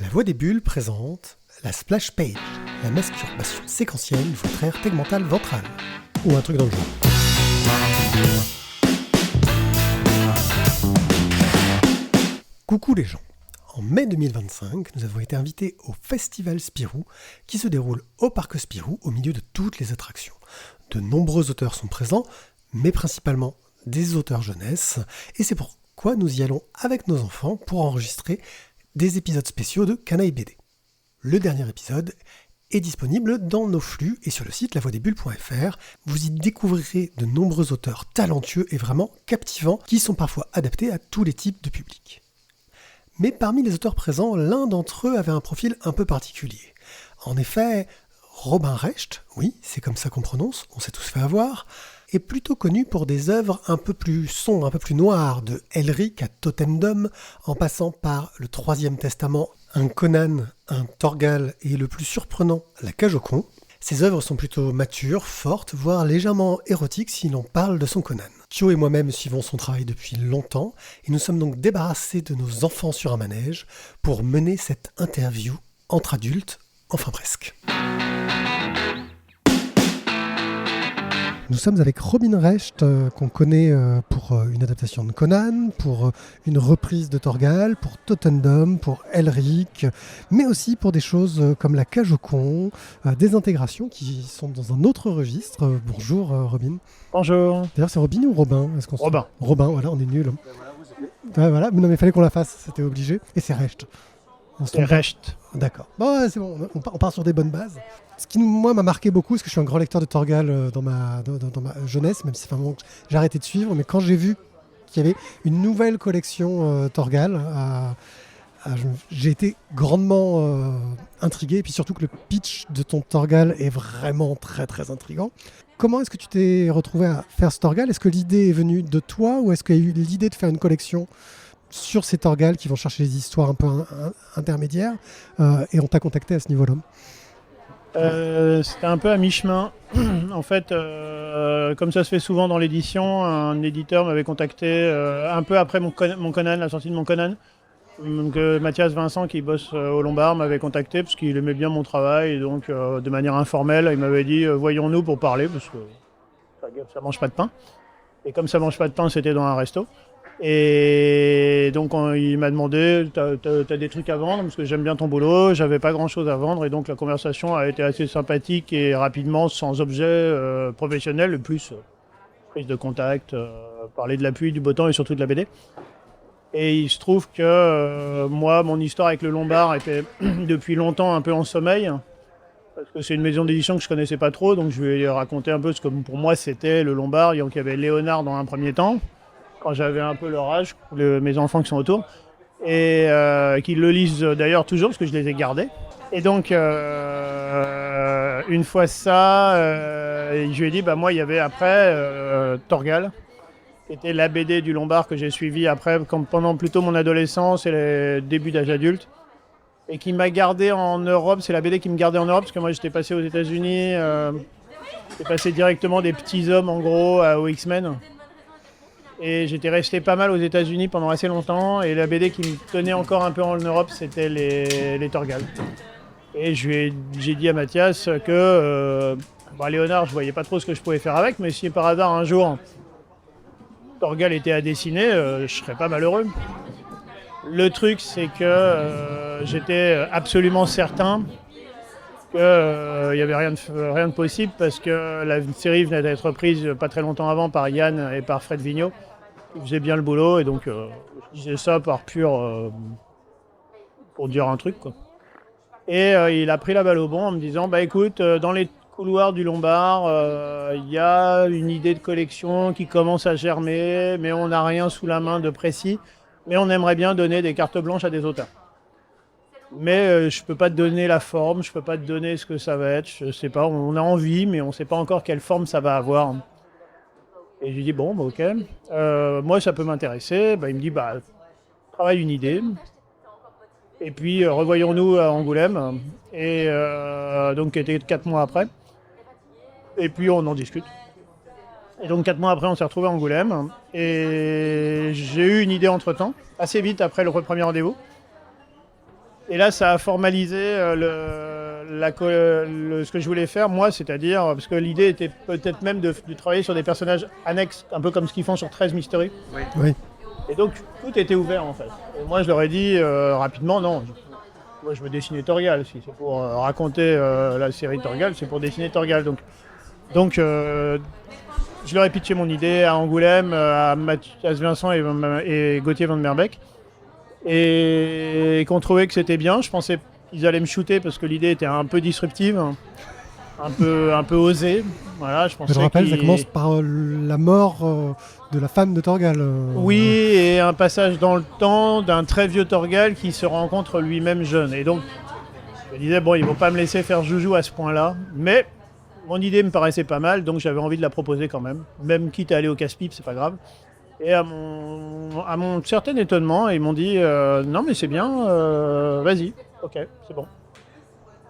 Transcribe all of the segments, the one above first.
La Voix des Bulles présente la Splash Page, la masturbation séquentielle du votre tegmental ventral. Ou un truc dans le genre. Coucou les gens. En mai 2025, nous avons été invités au Festival Spirou qui se déroule au Parc Spirou au milieu de toutes les attractions. De nombreux auteurs sont présents, mais principalement des auteurs jeunesse, et c'est pourquoi nous y allons avec nos enfants pour enregistrer des épisodes spéciaux de Canaille BD. Le dernier épisode est disponible dans nos flux et sur le site lavoidesbulles.fr. Vous y découvrirez de nombreux auteurs talentueux et vraiment captivants qui sont parfois adaptés à tous les types de publics. Mais parmi les auteurs présents, l'un d'entre eux avait un profil un peu particulier. En effet, Robin Recht, oui, c'est comme ça qu'on prononce, on s'est tous fait avoir, est plutôt connu pour des œuvres un peu plus sombres, un peu plus noires, de Elric à Totendom, en passant par le Troisième Testament, un Conan, un Thorgal et le plus surprenant, la Cage au con. Ces œuvres sont plutôt matures, fortes, voire légèrement érotiques si l'on parle de son Conan. Thio et moi-même suivons son travail depuis longtemps et nous sommes donc débarrassés de nos enfants sur un manège pour mener cette interview entre adultes, enfin presque. Nous sommes avec Robin Recht, qu'on connaît pour une adaptation de Conan, pour une reprise de Thorgal, pour Totendom, pour Elric, mais aussi pour des choses comme la Cage au con, des intégrations qui sont dans un autre registre. Bonjour Robin. Bonjour. D'ailleurs c'est Robin ou Robin? Robin. Robin, voilà, on est nuls. Ouais, voilà, mais non mais il fallait qu'on la fasse, c'était obligé. Et c'est Recht. C'est Recht. D'accord. Bon, ouais, c'est bon, on part sur des bonnes bases. Ce qui, moi, m'a marqué beaucoup, parce que je suis un grand lecteur de Thorgal dans ma jeunesse, même si ça fait un moment que j'ai arrêté de suivre, mais quand j'ai vu qu'il y avait une nouvelle collection Thorgal, j'ai été grandement intrigué, et puis surtout que le pitch de ton Thorgal est vraiment très très intriguant. Comment est-ce que tu t'es retrouvé à faire ce Thorgal? Est-ce que l'idée est venue de toi, ou est-ce qu'il y a eu l'idée de faire une collection sur ces Thorgal qui vont chercher des histoires un peu intermédiaires, et on t'a contacté à ce niveau-là? C'était un peu à mi-chemin. En fait, comme ça se fait souvent dans l'édition, un éditeur m'avait contacté un peu après mon Conan, la sortie de mon Conan. Donc, Mathias Vincent, qui bosse au Lombard, m'avait contacté parce qu'il aimait bien mon travail. Et donc, de manière informelle, il m'avait dit voyons-nous pour parler, parce que ça mange pas de pain. Et comme ça mange pas de pain, c'était dans un resto. Et donc il m'a demandé t'as des trucs à vendre, parce que j'aime bien ton boulot, j'avais pas grand chose à vendre, et donc la conversation a été assez sympathique et rapidement, sans objet professionnel, le plus prise de contact, parler de la pluie, du beau temps et surtout de la BD. Et il se trouve que moi, mon histoire avec le Lombard était depuis longtemps un peu en sommeil, parce que c'est une maison d'édition que je connaissais pas trop, donc je lui ai raconté un peu ce que pour moi c'était le Lombard. Donc il y avait Léonard dans un premier temps, quand j'avais un peu leur âge, mes enfants qui sont autour, et qui le lisent d'ailleurs toujours, parce que je les ai gardés. Et donc, une fois ça, je lui ai dit, moi, il y avait après Thorgal, qui était la BD du Lombard que j'ai suivi après, pendant plutôt mon adolescence et les débuts d'âge adulte, et qui m'a gardé en Europe. C'est la BD qui me gardait en Europe, parce que moi, j'étais passé aux États-Unis, j'étais passé directement des petits hommes, en gros, aux X-Men. Et j'étais resté pas mal aux États-Unis pendant assez longtemps, et la BD qui me tenait encore un peu en Europe, c'était les Thorgal. Et j'ai dit à Mathias que Léonard, je voyais pas trop ce que je pouvais faire avec, mais si par hasard un jour Thorgal était à dessiner, je serais pas malheureux. Le truc, c'est que j'étais absolument certain qu'il n'y avait rien de possible, parce que la série venait d'être reprise pas très longtemps avant par Yann et par Fred Vigneault, qui faisaient bien le boulot, et donc je disais ça par pur pour dire un truc, quoi. Et il a pris la balle au bon en me disant écoute, dans les couloirs du Lombard, il y a une idée de collection qui commence à germer, mais on n'a rien sous la main de précis, mais on aimerait bien donner des cartes blanches à des auteurs. Mais je peux pas te donner la forme, je peux pas te donner ce que ça va être, je sais pas, on a envie, mais on sait pas encore quelle forme ça va avoir. Et je lui dis ok, moi ça peut m'intéresser. Il me dit travaille une idée, et puis revoyons-nous à Angoulême, et donc qui était 4 mois après, et puis on en discute. Et donc 4 mois après, on s'est retrouvés à Angoulême, et j'ai eu une idée entre temps, assez vite après le premier rendez-vous. Et là, ça a formalisé ce que je voulais faire, moi, c'est-à-dire, parce que l'idée était peut-être même de travailler sur des personnages annexes, un peu comme ce qu'ils font sur 13 Mystery. Oui. Et donc, tout était ouvert, en fait. Et moi, je leur ai dit rapidement, non, moi, je veux dessiner Torgal. Si c'est pour raconter la série Torgal, c'est pour dessiner Torgal. Donc je leur ai pitché mon idée à Angoulême, à Mathias Vincent et Gauthier Van Merbeek. Et qu'on trouvait que c'était bien. Je pensais qu'ils allaient me shooter parce que l'idée était un peu disruptive, un peu osée. Voilà, Je rappelle, ça commence par la mort de la femme de Torgal. Oui, et un passage dans le temps d'un très vieux Torgal qui se rencontre lui-même jeune. Et donc, je me disais, bon, ils vont pas me laisser faire joujou à ce point-là. Mais mon idée me paraissait pas mal, donc j'avais envie de la proposer quand même. Même quitte à aller au casse-pipe, c'est pas grave. Et à mon certain étonnement, ils m'ont dit non mais c'est bien, vas-y, ok, c'est bon.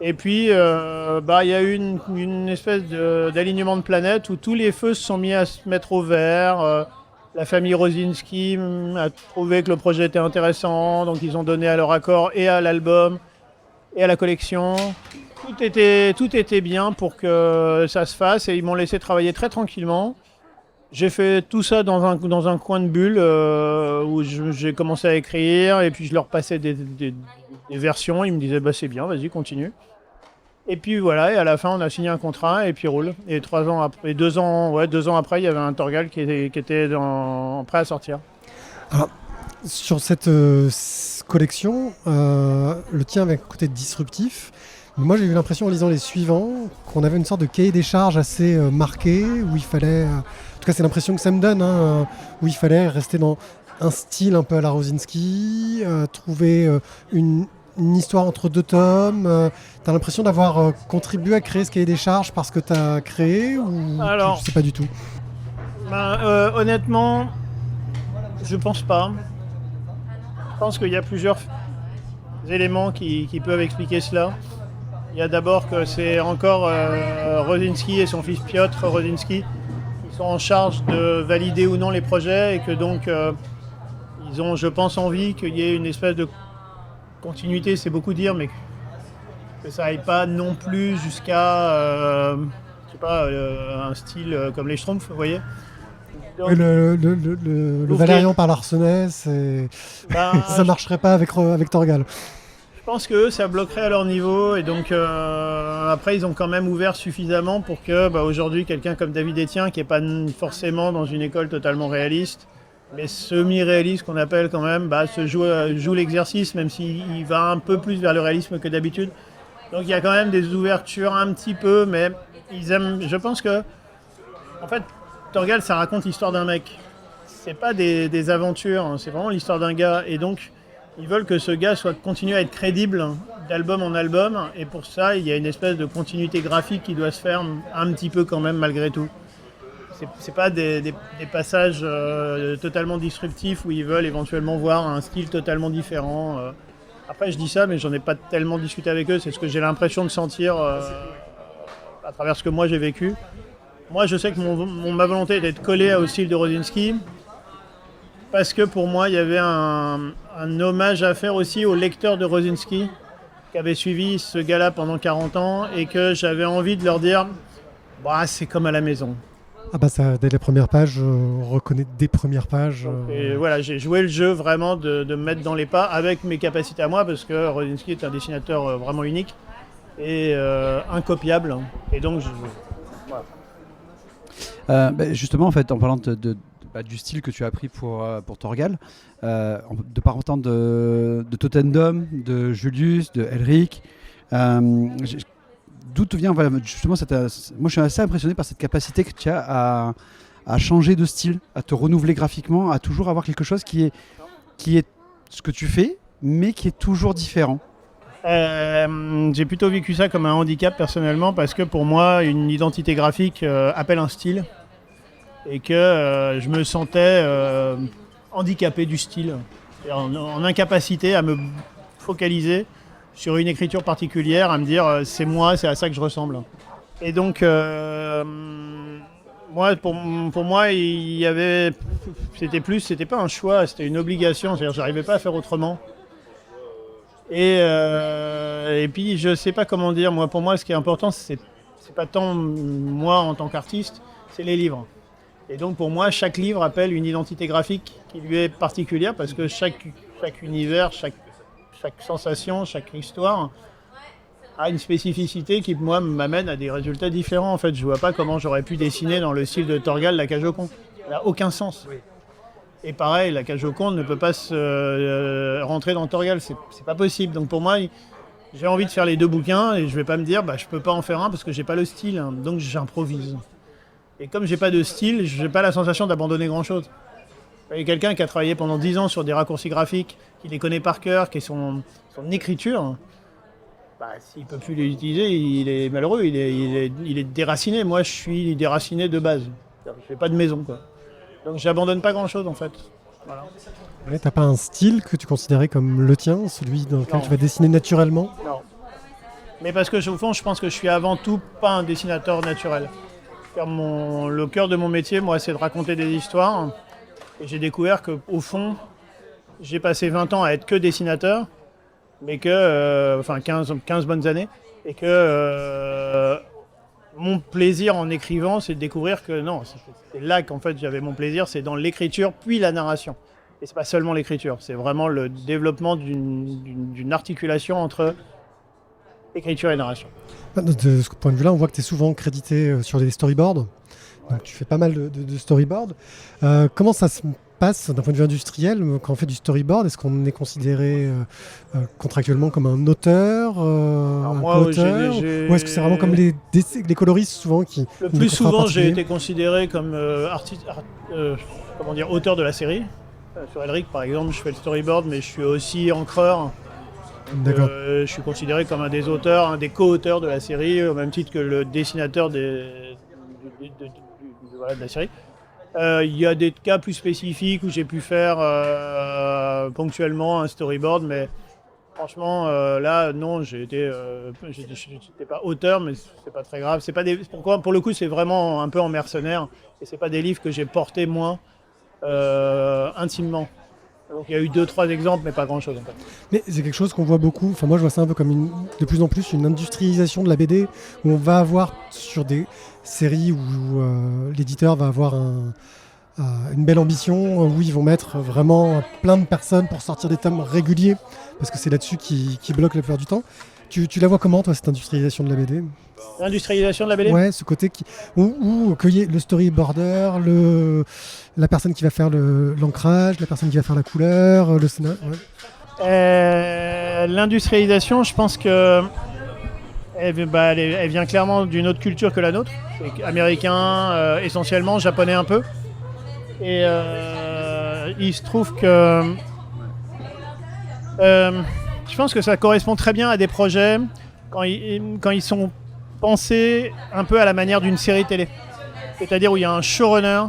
Et puis il y a eu une espèce d'alignement de planètes où tous les feux se sont mis à se mettre au vert. La famille Rosinski a trouvé que le projet était intéressant, donc ils ont donné à leur accord et à l'album et à la collection. Tout était bien pour que ça se fasse et ils m'ont laissé travailler très tranquillement. J'ai fait tout ça dans un coin de bulle où j'ai commencé à écrire et puis je leur passais des versions. Ils me disaient bah, c'est bien, vas-y, continue. Et puis voilà, et à la fin on a signé un contrat et puis roule. Et 2 ans après, il y avait un Torgal qui était prêt à sortir. Alors, sur cette collection, le tien avait un côté disruptif. Moi, j'ai eu l'impression en lisant les suivants qu'on avait une sorte de cahier des charges assez marqué, où il fallait, en tout cas c'est l'impression que ça me donne, où il fallait rester dans un style un peu à la Rosinski, trouver une histoire entre 2 tomes. T'as l'impression d'avoir contribué à créer ce cahier des charges parce que t'as créé ou alors, je sais pas du tout. Honnêtement, je pense pas. Je pense qu'il y a plusieurs éléments qui peuvent expliquer cela. Il y a d'abord que c'est encore Rosinski et son fils Piotr Rosinski qui sont en charge de valider ou non les projets et que donc ils ont, je pense, envie qu'il y ait une espèce de continuité, c'est beaucoup dire, mais que ça aille pas non plus jusqu'à un style comme les Schtroumpfs, vous voyez. Donc, le Valérian par l'Arsenais, ça marcherait pas avec Torgal. Je pense que ça bloquerait à leur niveau et donc après ils ont quand même ouvert suffisamment pour que aujourd'hui quelqu'un comme David Etienne qui n'est pas forcément dans une école totalement réaliste mais semi-réaliste qu'on appelle quand même se joue l'exercice même s'il va un peu plus vers le réalisme que d'habitude. Donc il y a quand même des ouvertures un petit peu mais ils aiment, je pense que en fait Torgal ça raconte l'histoire d'un mec, c'est pas des aventures, hein, c'est vraiment l'histoire d'un gars et donc ils veulent que ce gars continue à être crédible d'album en album et pour ça il y a une espèce de continuité graphique qui doit se faire un petit peu quand même malgré tout. C'est pas des passages totalement disruptifs où ils veulent éventuellement voir un style totalement différent. Après je dis ça mais j'en ai pas tellement discuté avec eux, c'est ce que j'ai l'impression de sentir à travers ce que moi j'ai vécu. Moi je sais que ma volonté est d'être collé au style de Rosinski. Parce que pour moi, il y avait un hommage à faire aussi aux lecteurs de Rosinski qui avaient suivi ce gars-là pendant 40 ans et que j'avais envie de leur dire c'est comme à la maison. Ah bah ça, dès les premières pages, je reconnais des premières pages. Et voilà, j'ai joué le jeu vraiment de me mettre dans les pas avec mes capacités à moi parce que Rosinski est un dessinateur vraiment unique et incopiable. Et donc, voilà. Justement, en fait, en parlant du style que tu as pris pour Torgal, de par autant de Totendom, de Julius, de Elric, d'où te vient justement moi je suis assez impressionné par cette capacité que tu as à changer de style, à te renouveler graphiquement, à toujours avoir quelque chose qui est ce que tu fais, mais qui est toujours différent. J'ai plutôt vécu ça comme un handicap personnellement parce que pour moi une identité graphique appelle un style. Et que je me sentais handicapé du style, en incapacité à me focaliser sur une écriture particulière, à me dire c'est moi, c'est à ça que je ressemble. Et donc, pour moi, c'était pas un choix, c'était une obligation, c'est-à-dire que j'arrivais pas à faire autrement. Et puis, je sais pas comment dire. Pour moi, ce qui est important, c'est pas tant moi en tant qu'artiste, c'est les livres. Et donc, pour moi, chaque livre appelle une identité graphique qui lui est particulière parce que chaque univers, chaque sensation, chaque histoire a une spécificité qui, moi, m'amène à des résultats différents. En fait, je vois pas comment j'aurais pu dessiner dans le style de Torgal la cage aux contes. Ça n'a aucun sens. Et pareil, la cage aux contes ne peut pas rentrer dans Torgal. C'est pas possible. Donc, pour moi, j'ai envie de faire les 2 bouquins et je vais pas me dire, je peux pas en faire un parce que j'ai pas le style. Donc, j'improvise. Et comme j'ai pas de style, j'ai pas la sensation d'abandonner grand-chose. Il y a quelqu'un qui a travaillé pendant 10 ans sur des raccourcis graphiques, qui les connaît par cœur, qui est son écriture. S'il peut plus les utiliser, il est malheureux, il est déraciné. Moi, je suis déraciné de base. Je fais pas de maison, quoi. Donc, j'abandonne pas grand-chose, en fait. Voilà. Ouais, t'as pas un style que tu considérais comme le tien, celui dans lequel Non. tu vas dessiner naturellement? Non. Mais parce que, au fond, je pense que je suis avant tout pas un dessinateur naturel. Car le cœur de mon métier, moi, c'est de raconter des histoires. Et j'ai découvert qu'au fond, j'ai passé 20 ans à être que dessinateur, mais que, 15 bonnes années, et que mon plaisir en écrivant, c'est de découvrir que non, c'est là qu'en fait j'avais mon plaisir, c'est dans l'écriture puis la narration. Et c'est pas seulement l'écriture, c'est vraiment le développement d'une articulation entre écriture et narration. De ce point de vue-là, on voit que tu es souvent crédité sur des storyboards. Donc tu fais pas mal de storyboards. Comment ça se passe d'un point de vue industriel quand on fait du storyboard? Est-ce qu'on est considéré contractuellement comme un auteur, un moi, co-auteur, ou est-ce que c'est vraiment comme les coloristes souvent qui Le ont des plus contrats souvent, j'ai particuliers? été considéré comme auteur de la série. Sur Elric, par exemple, je fais le storyboard, mais je suis aussi encreur. D'accord. Je suis considéré comme un des auteurs, un des co-auteurs de la série, au même titre que le dessinateur de la série. Il y a des cas plus spécifiques où j'ai pu faire ponctuellement un storyboard, mais franchement, là, non, j'étais pas auteur, mais c'est pas très grave. Pourquoi, pour le coup, c'est vraiment un peu en mercenaire, et c'est pas des livres que j'ai portés moi intimement. Donc il y a eu 2-3 exemples, mais pas grand-chose en fait. Mais c'est quelque chose qu'on voit beaucoup. Enfin, moi, je vois ça un peu comme de plus en plus une industrialisation de la BD, où on va avoir sur des séries où l'éditeur va avoir une belle ambition, où ils vont mettre vraiment plein de personnes pour sortir des tomes réguliers, parce que c'est là-dessus qui bloque la plupart du temps. Tu la vois comment, toi, cette industrialisation de la BD? L'industrialisation de la BD? Ouais, ce côté où qu'il y ait le storyboarder, la personne qui va faire l'ancrage, la personne qui va faire la couleur, le scénario. Ouais. L'industrialisation, je pense que elle vient clairement d'une autre culture que la nôtre. C'est américain, essentiellement, japonais un peu. Et il se trouve que je pense que ça correspond très bien à des projets quand ils sont pensés un peu à la manière d'une série télé. C'est-à-dire où il y a un showrunner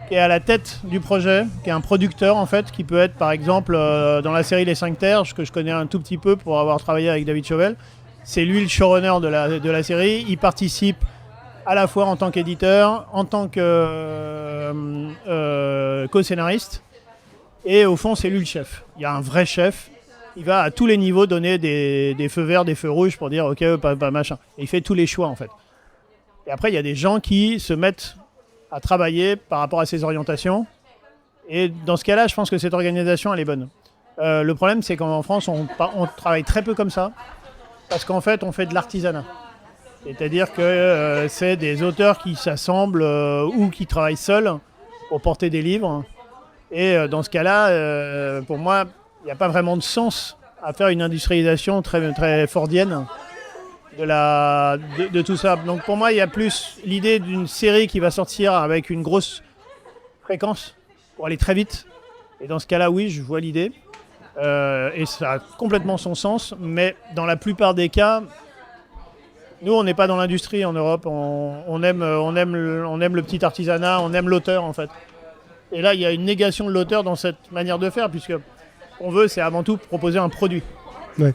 qui est à la tête du projet, qui est un producteur en fait, qui peut être par exemple dans la série Les 5 Terres, que je connais un tout petit peu pour avoir travaillé avec David Chauvel. C'est lui le showrunner de la série. Il participe à la fois en tant qu'éditeur, en tant que co-scénariste. Et au fond, c'est lui le chef. Il y a un vrai chef. Il va à tous les niveaux donner des feux verts, des feux rouges pour dire ok, pas machin. Et il fait tous les choix en fait. Et après, il y a des gens qui se mettent à travailler par rapport à ces orientations. Et dans ce cas-là, je pense que cette organisation, elle est bonne. Le problème, c'est qu'en France, on travaille très peu comme ça. Parce qu'en fait, on fait de l'artisanat. C'est-à-dire que c'est des auteurs qui s'assemblent ou qui travaillent seuls pour porter des livres. Et dans ce cas-là, pour moi, il n'y a pas vraiment de sens à faire une industrialisation très, très fordienne de tout ça. Donc pour moi, il y a plus l'idée d'une série qui va sortir avec une grosse fréquence pour aller très vite. Et dans ce cas-là, oui, je vois l'idée. Et ça a complètement son sens. Mais dans la plupart des cas, nous, on n'est pas dans l'industrie en Europe. On aime le petit artisanat, on aime l'auteur en fait. Et là, il y a une négation de l'auteur dans cette manière de faire, puisque on veut, c'est avant tout proposer un produit. Ouais.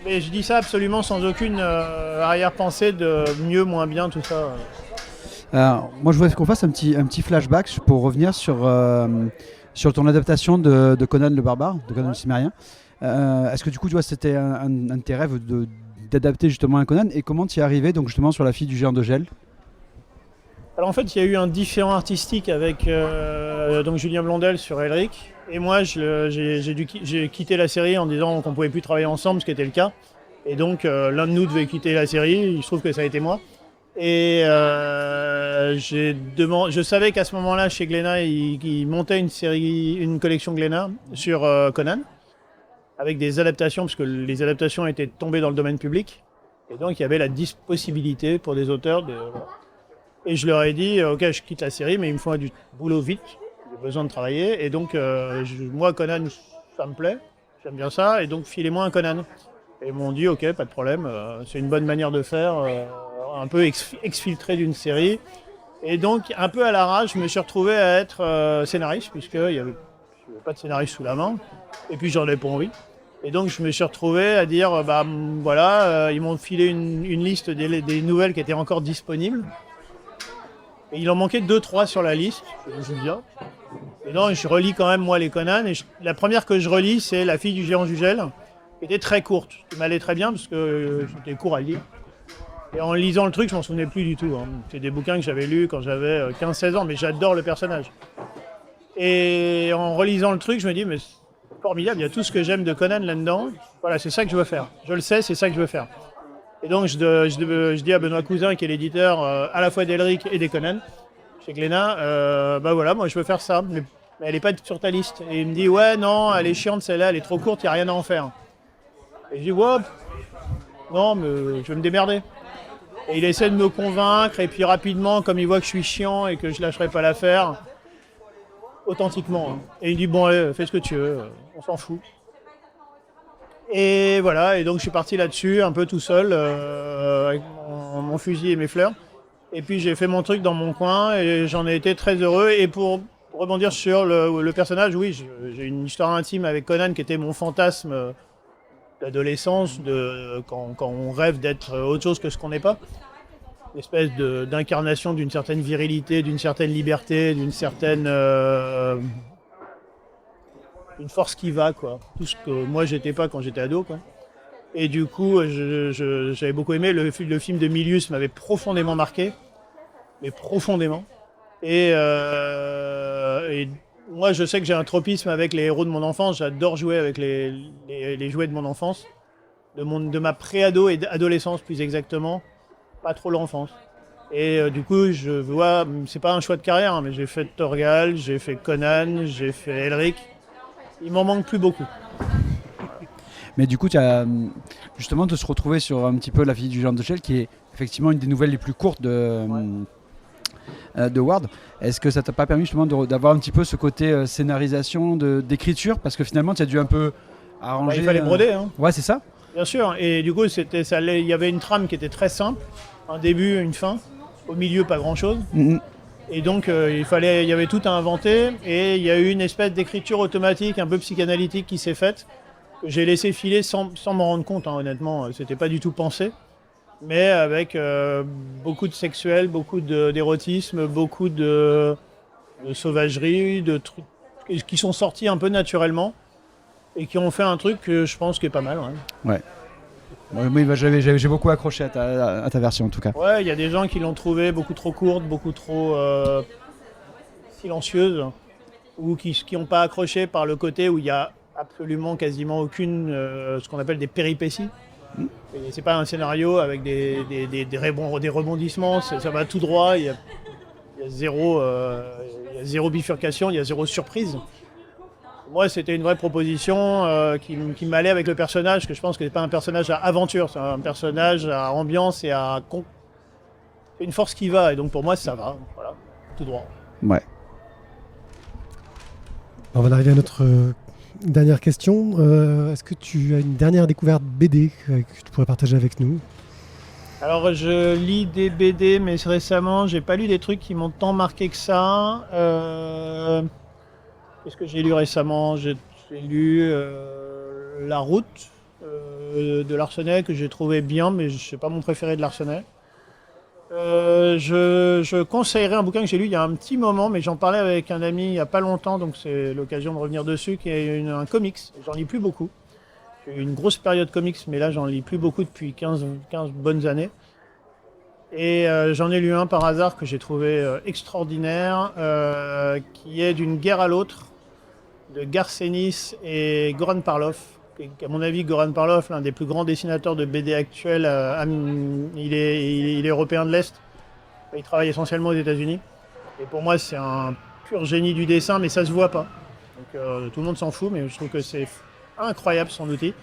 Mais je dis ça absolument sans aucune arrière-pensée de mieux, moins bien, tout ça. Moi, je voudrais qu'on fasse un petit flashback pour revenir sur ton adaptation de Conan le Barbare, de Conan le Cimmérien. Est-ce que du coup, tu vois, c'était un de tes rêves d'adapter justement un Conan, et comment tu y es arrivé donc justement sur La fille du géant de gel? Alors en fait, il y a eu un différent artistique avec donc Julien Blondel sur Elric. Et moi, j'ai quitté la série en disant qu'on ne pouvait plus travailler ensemble, ce qui était le cas. Et donc, l'un de nous devait quitter la série. Il se trouve que ça a été moi. Et je savais qu'à ce moment-là, chez Glénat, ils montaient une collection Glénat sur Conan, avec des adaptations, parce que les adaptations étaient tombées dans le domaine public. Et donc, il y avait la possibilité pour des auteurs de... Et je leur ai dit, ok, je quitte la série, mais il me faut du boulot vite. J'ai besoin de travailler. Et donc, moi, Conan, ça me plaît. J'aime bien ça. Et donc, filez-moi un Conan. Et ils m'ont dit, ok, pas de problème. C'est une bonne manière de faire. Un peu exfiltré d'une série. Et donc, un peu à l'arrache, je me suis retrouvé à être scénariste, puisqu'il n'y avait pas de scénariste sous la main. Et puis, j'en ai pas envie. Et donc, je me suis retrouvé à dire, ils m'ont filé une liste des nouvelles qui étaient encore disponibles. Et il en manquait 2-3 sur la liste. Je me dis, ah. Et donc, je relis quand même, moi, les Conan. Et la première que je relis, c'est La fille du géant Jugel, qui était très courte, qui m'allait très bien, parce que c'était court à lire. Et en lisant le truc, je m'en souvenais plus du tout. Hein. C'est des bouquins que j'avais lus quand j'avais 15-16 ans, mais j'adore le personnage. Et en relisant le truc, je me dis, mais c'est formidable, il y a tout ce que j'aime de Conan là-dedans. Voilà, c'est ça que je veux faire. Je le sais, c'est ça que je veux faire. Et donc, je dis à Benoît Cousin, qui est l'éditeur à la fois d'Elric et des Conan, chez Glénat, voilà, moi je veux faire ça, mais elle n'est pas sur ta liste. Et il me dit, ouais, non, elle est chiante celle-là, elle est trop courte, il n'y a rien à en faire. Et je dis, ouais, non, mais je vais me démerder. Et il essaie de me convaincre, et puis rapidement, comme il voit que je suis chiant et que je lâcherai pas l'affaire, authentiquement. Hein. Et il dit, bon, allez, fais ce que tu veux, on s'en fout. Et voilà, et donc je suis parti là-dessus, un peu tout seul, avec mon fusil et mes fleurs. Et puis j'ai fait mon truc dans mon coin, et j'en ai été très heureux. Et pour rebondir sur le personnage, oui, j'ai une histoire intime avec Conan qui était mon fantasme d'adolescence, quand on rêve d'être autre chose que ce qu'on n'est pas. Une espèce d'incarnation d'une certaine virilité, d'une certaine liberté, d'une certaine... une force qui va, quoi. Tout ce que moi j'étais pas quand j'étais ado, quoi. Et du coup, j'avais beaucoup aimé. Le film de Milius m'avait profondément marqué, mais profondément. Et moi, je sais que j'ai un tropisme avec les héros de mon enfance. J'adore jouer avec les jouets de mon enfance, de ma pré-ado et adolescence plus exactement, pas trop l'enfance. Et du coup, je vois, c'est pas un choix de carrière, hein, mais j'ai fait Torgal, j'ai fait Conan, j'ai fait Elric. Il m'en manque plus beaucoup. Mais du coup, tu as justement de se retrouver sur un petit peu La fille du géant de gel, qui est effectivement une des nouvelles les plus courtes de Ward. Est-ce que ça t'a pas permis justement d'avoir un petit peu ce côté scénarisation, d'écriture, parce que finalement, tu as dû un peu arranger... il fallait broder. Hein. Ouais, c'est ça. Bien sûr. Et du coup, il y avait une trame qui était très simple. Un début, une fin. Au milieu, pas grand-chose. Mm-hmm. Et donc, il y avait tout à inventer, et il y a eu une espèce d'écriture automatique, un peu psychanalytique qui s'est faite, que j'ai laissé filer sans m'en rendre compte, hein, honnêtement. C'était pas du tout pensé, mais avec beaucoup de sexuel, beaucoup d'érotisme, beaucoup de sauvagerie, de trucs qui sont sortis un peu naturellement, et qui ont fait un truc que je pense qui est pas mal. Ouais. Oui, j'ai beaucoup accroché à ta version en tout cas. Ouais, il y a des gens qui l'ont trouvée beaucoup trop courte, beaucoup trop silencieuse, ou qui n'ont pas accroché par le côté où il y a absolument quasiment aucune, ce qu'on appelle des péripéties. Et c'est pas un scénario avec des rebondissements, ça va tout droit, il y a zéro bifurcation, il y a zéro surprise. Moi, c'était une vraie proposition qui m'allait avec le personnage, que je pense que c'est pas un personnage à aventure, c'est un personnage à ambiance et à une force qui va. Et donc pour moi, ça va, voilà, tout droit. Ouais. On va arriver à notre dernière question. Est-ce que tu as une dernière découverte BD que tu pourrais partager avec nous ? Alors, je lis des BD, mais récemment, j'ai pas lu des trucs qui m'ont tant marqué que ça. Qu'est-ce que j'ai lu récemment ? J'ai lu La Route de Larsenet, que j'ai trouvé bien, mais c'est pas mon préféré de Larsenet. Je conseillerais un bouquin que j'ai lu il y a un petit moment, mais j'en parlais avec un ami il y a pas longtemps, donc c'est l'occasion de revenir dessus, qui est un comics. J'en lis plus beaucoup. j'ai eu une grosse période comics, mais là, j'en lis plus beaucoup depuis 15 bonnes années. Et j'en ai lu un par hasard que j'ai trouvé extraordinaire, qui est D'une guerre à l'autre, de Garth Ennis et Goran Parlov. À mon avis, Goran Parlov, l'un des plus grands dessinateurs de BD actuels, il est européen de l'Est. Il travaille essentiellement aux États-Unis. Et pour moi, c'est un pur génie du dessin, mais ça se voit pas. Donc tout le monde s'en fout, mais je trouve que c'est incroyable son outil.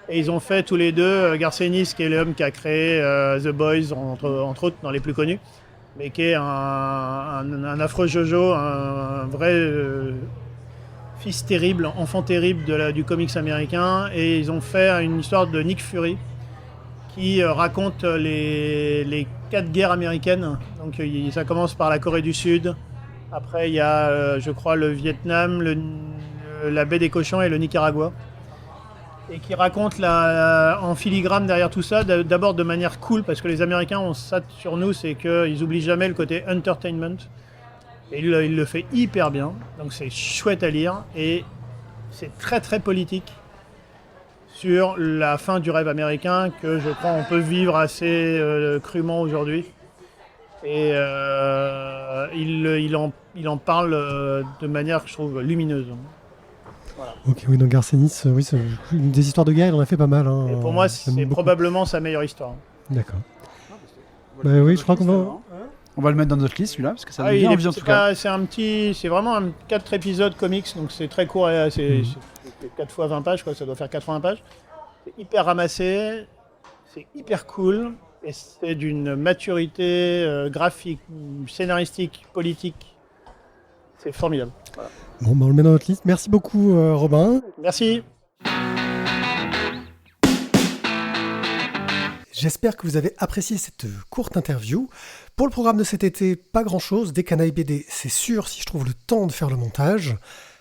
Et ils ont fait tous les deux, Garth Ennis, qui est l'homme qui a créé The Boys, entre autres, dans les plus connus, mais qui est un affreux Jojo, un vrai fils terrible, enfant terrible du comics américain. Et ils ont fait une histoire de Nick Fury, qui raconte les 4 guerres américaines. Donc ça commence par la Corée du Sud, après il y a, je crois, le Vietnam, la baie des cochons et le Nicaragua. Et qui raconte en filigrane derrière tout ça, d'abord de manière cool, parce que les Américains ont ça sur nous, c'est qu'ils n'oublient jamais le côté entertainment. Et il le fait hyper bien, donc c'est chouette à lire, et c'est très très politique sur la fin du rêve américain, que je crois on peut vivre assez crûment aujourd'hui. Et il en parle de manière que je trouve lumineuse. Voilà. Ok, oui, donc Garth Ennis, oui, des histoires de guerre, il en a fait pas mal. Hein, et pour moi, c'est probablement sa meilleure histoire. D'accord. Oui, je crois qu'on va... On va le mettre dans notre liste, celui-là, parce que ça donne bien envie en tout cas. C'est vraiment 4 épisodes comics, donc c'est très court, c'est 4 fois 20 pages, quoi, ça doit faire 80 pages. C'est hyper ramassé, c'est hyper cool, et c'est d'une maturité graphique, scénaristique, politique. C'est formidable. Voilà. Bon, on le met dans notre liste. Merci beaucoup, Robin. Merci. J'espère que vous avez apprécié cette courte interview. Pour le programme de cet été, pas grand-chose. Des canailles BD, c'est sûr, si je trouve le temps de faire le montage.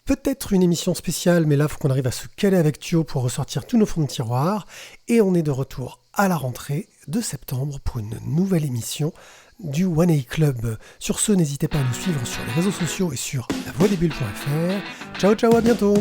Peut-être une émission spéciale, mais là, il faut qu'on arrive à se caler avec Thio pour ressortir tous nos fonds de tiroir. Et on est de retour à la rentrée de septembre pour une nouvelle émission du One A Club. Sur ce, n'hésitez pas à nous suivre sur les réseaux sociaux et sur lavoidesbulles.fr. Ciao, ciao, à bientôt.